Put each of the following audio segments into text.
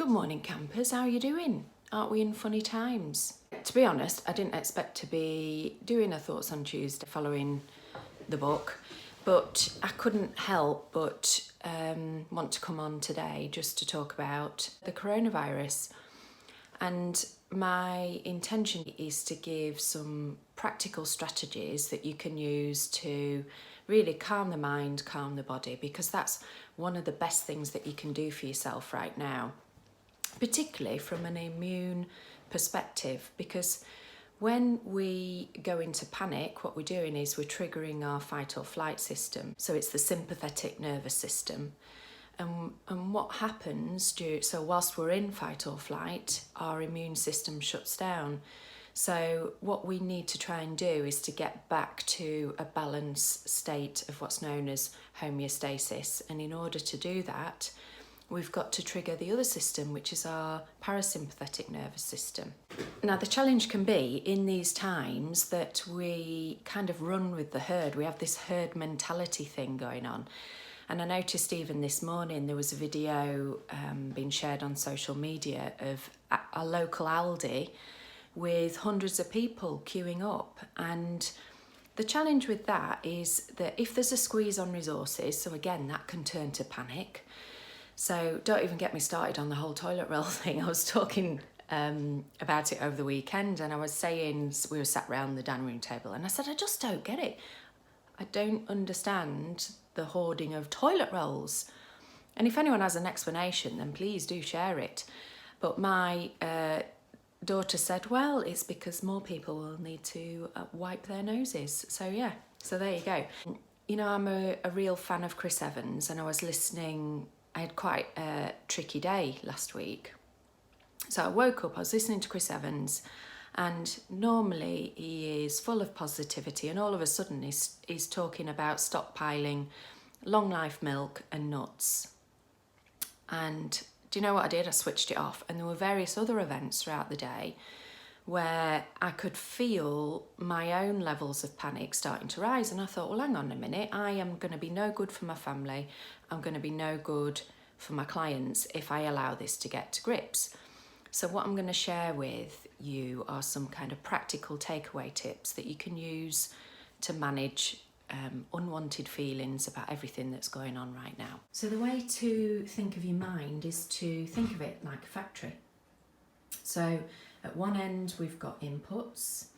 Good morning, campers. How are you doing? Aren't we in funny times? To be honest, I didn't expect to be doing a Thoughts on Tuesday following the book, but I couldn't help but want to come on today just to talk about the coronavirus. And my intention is to give some practical strategies that you can use to really calm the mind, calm the body, because that's one of the best things that you can do for yourself right now, particularly from an immune perspective, because when we go into panic, what we're doing is we're triggering our fight or flight system. So it's the sympathetic nervous system. And what happens, so whilst we're in fight or flight, our immune system shuts down. So what we need to try and do is to get back to a balanced state of what's known as homeostasis. And in order to do that, we've got to trigger the other system, which is our parasympathetic nervous system. Now, the challenge can be in these times that we kind of run with the herd. We have this herd mentality thing going on. And I noticed even this morning there was a video being shared on social media of a local Aldi with hundreds of people queuing up. And the challenge with that is that if there's a squeeze on resources, so again, that can turn to panic. So don't even get me started on the whole toilet roll thing. I was talking about it over the weekend, and I was saying, we were sat round the dining room table, and I said, I just don't get it. I don't understand the hoarding of toilet rolls. And if anyone has an explanation, then please do share it. But my daughter said, well, it's because more people will need to wipe their noses. So yeah, so there you go. You know, I'm a real fan of Chris Evans, and I was listening. I had quite a tricky day last week. So I woke up, I was listening to Chris Evans, and normally he is full of positivity, and all of a sudden he's talking about stockpiling long life milk and nuts. And do you know what I did? I switched it off, and there were various other events throughout the day where I could feel my own levels of panic starting to rise. And I thought, well, hang on a minute, I am going to be no good for my family. I'm going to be no good for my clients if I allow this to get to grips. So what I'm going to share with you are some kind of practical takeaway tips that you can use to manage unwanted feelings about everything that's going on right now. So the way to think of your mind is to think of it like a factory. So at one end, we've got inputs,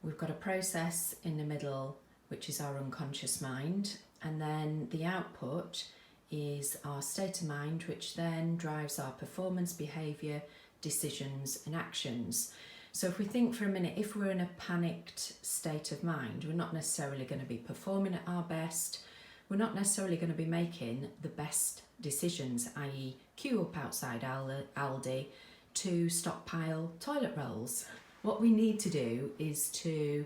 we've got a process in the middle, which is our unconscious mind, and then the output is our state of mind, which then drives our performance, behaviour, decisions and actions. So if we think for a minute, if we're in a panicked state of mind, we're not necessarily going to be performing at our best, we're not necessarily going to be making the best decisions, i.e. queue up outside Aldi to stockpile toilet rolls. What we need to do is to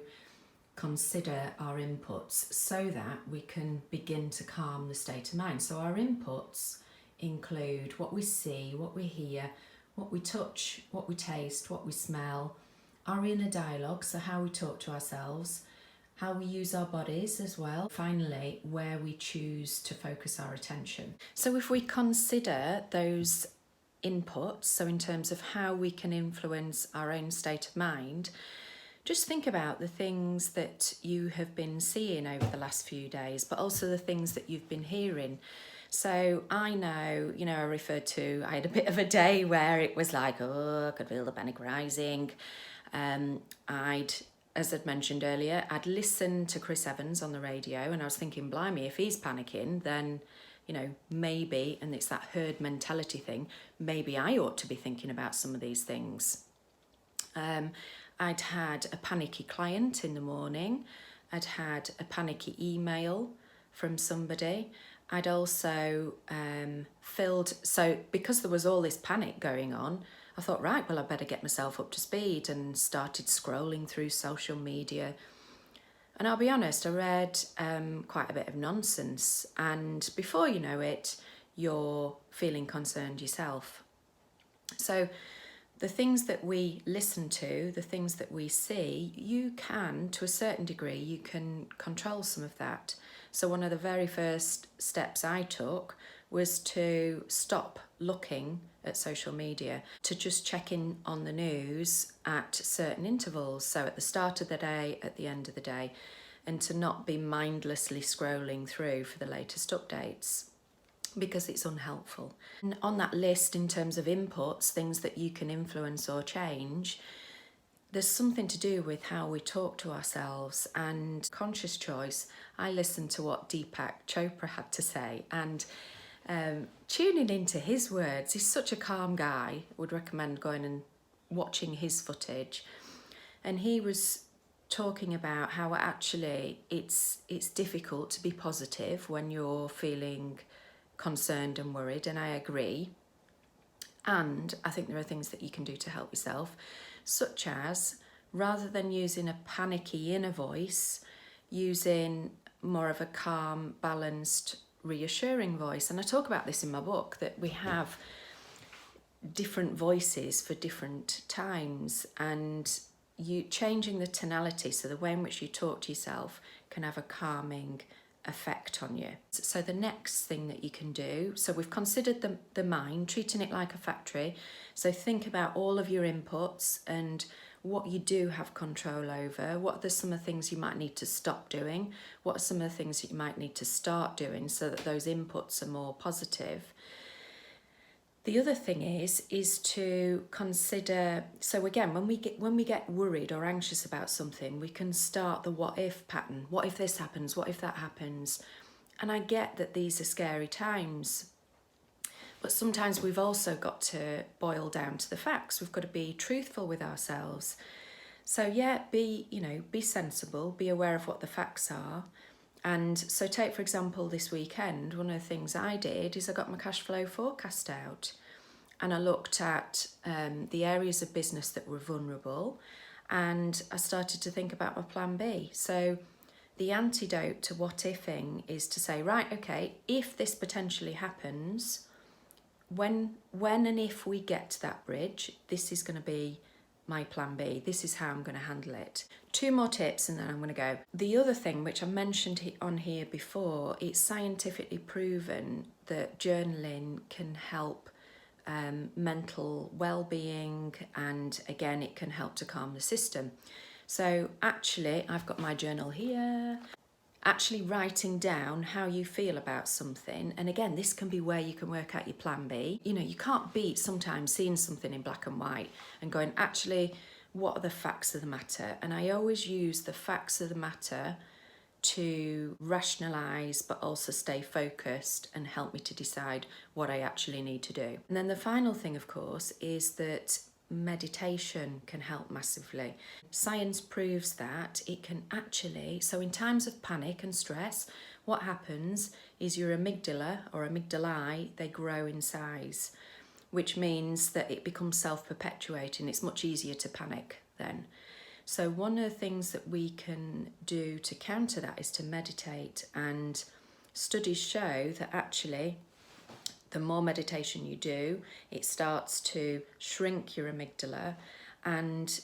consider our inputs so that we can begin to calm the state of mind. So our inputs include what we see, what we hear, what we touch, what we taste, what we smell, our inner dialogue, so how we talk to ourselves, how we use our bodies as well. Finally, where we choose to focus our attention. So if we consider those inputs, so in terms of how we can influence our own state of mind, just think about the things that you have been seeing over the last few days, but also the things that you've been hearing. So I know, I referred to, I had a bit of a day where it was like, I could feel the panic rising. As I'd mentioned earlier, I'd listened to Chris Evans on the radio, and I was thinking, blimey, if he's panicking, then maybe, and it's that herd mentality thing, maybe I ought to be thinking about some of these things. I'd had a panicky client in the morning. I'd had a panicky email from somebody. I'd also so because there was all this panic going on, I thought, right, well, I better get myself up to speed, and started scrolling through social media. And I'll be honest, I read quite a bit of nonsense, and before you know it, you're feeling concerned yourself. So the things that we listen to, the things that we see, you can, to a certain degree, you can control some of that. So one of the very first steps I took was to stop looking at social media, to just check in on the news at certain intervals. So at the start of the day, at the end of the day, and to not be mindlessly scrolling through for the latest updates, because it's unhelpful. And on that list, in terms of inputs, things that you can influence or change, there's something to do with how we talk to ourselves and conscious choice. I listened to what Deepak Chopra had to say, and tuning into his words. He's such a calm guy. Would recommend going and watching his footage. And he was talking about how actually it's difficult to be positive when you're feeling concerned and worried, and I agree. And I think there are things that you can do to help yourself, such as, rather than using a panicky inner voice, using more of a calm, balanced, reassuring voice. And I talk about this in my book, that we have different voices for different times, and you changing the tonality, so the way in which you talk to yourself, can have a calming effect on you. So the next thing that you can do, so we've considered the mind, treating it like a factory. So think about all of your inputs and what you do have control over. What are some of the things you might need to stop doing? What are some of the things that you might need to start doing so that those inputs are more positive? The other thing is to consider, so again, when we get worried or anxious about something, we can start the what if pattern. What if this happens? What if that happens? And I get that these are scary times, but sometimes we've also got to boil down to the facts. We've got to be truthful with ourselves. So yeah, be sensible, be aware of what the facts are. And so take, for example, this weekend, one of the things I did is I got my cash flow forecast out, and I looked at the areas of business that were vulnerable, and I started to think about my plan B. So the antidote to what ifing is to say, right, okay, if this potentially happens, when and if we get to that bridge, this is going to be my plan B. This is how I'm going to handle it. 2 more tips and then I'm going to go. The other thing, which I mentioned on here before, it's scientifically proven that journaling can help mental well-being, and again, it can help to calm the system. So actually, I've got my journal here. Actually writing down how you feel about something, and again, this can be where you can work out your plan B. You can't beat sometimes seeing something in black and white and going, actually, what are the facts of the matter? And I always use the facts of the matter to rationalise but also stay focused and help me to decide what I actually need to do. And then the final thing, of course, is that meditation can help massively. Science proves that it can actually, so in times of panic and stress, what happens is your amygdala or amygdalae, they grow in size, which means that it becomes self-perpetuating. It's much easier to panic then. So one of the things that we can do to counter that is to meditate, and studies show that actually the more meditation you do, it starts to shrink your amygdala, and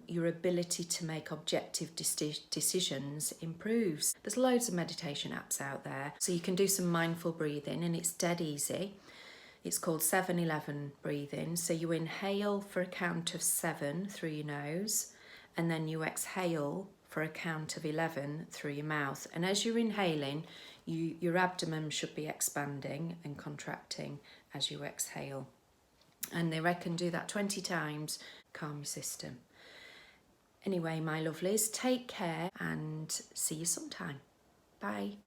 your ability to make objective decisions improves. There's loads of meditation apps out there, so you can do some mindful breathing, and it's dead easy. It's called 7-11 breathing. So you inhale for a count of 7 through your nose, and then you exhale for a count of 11 through your mouth. And as you're inhaling, your abdomen should be expanding and contracting as you exhale. And they reckon do that 20 times, calm your system. Anyway, my lovelies, take care and see you sometime. Bye.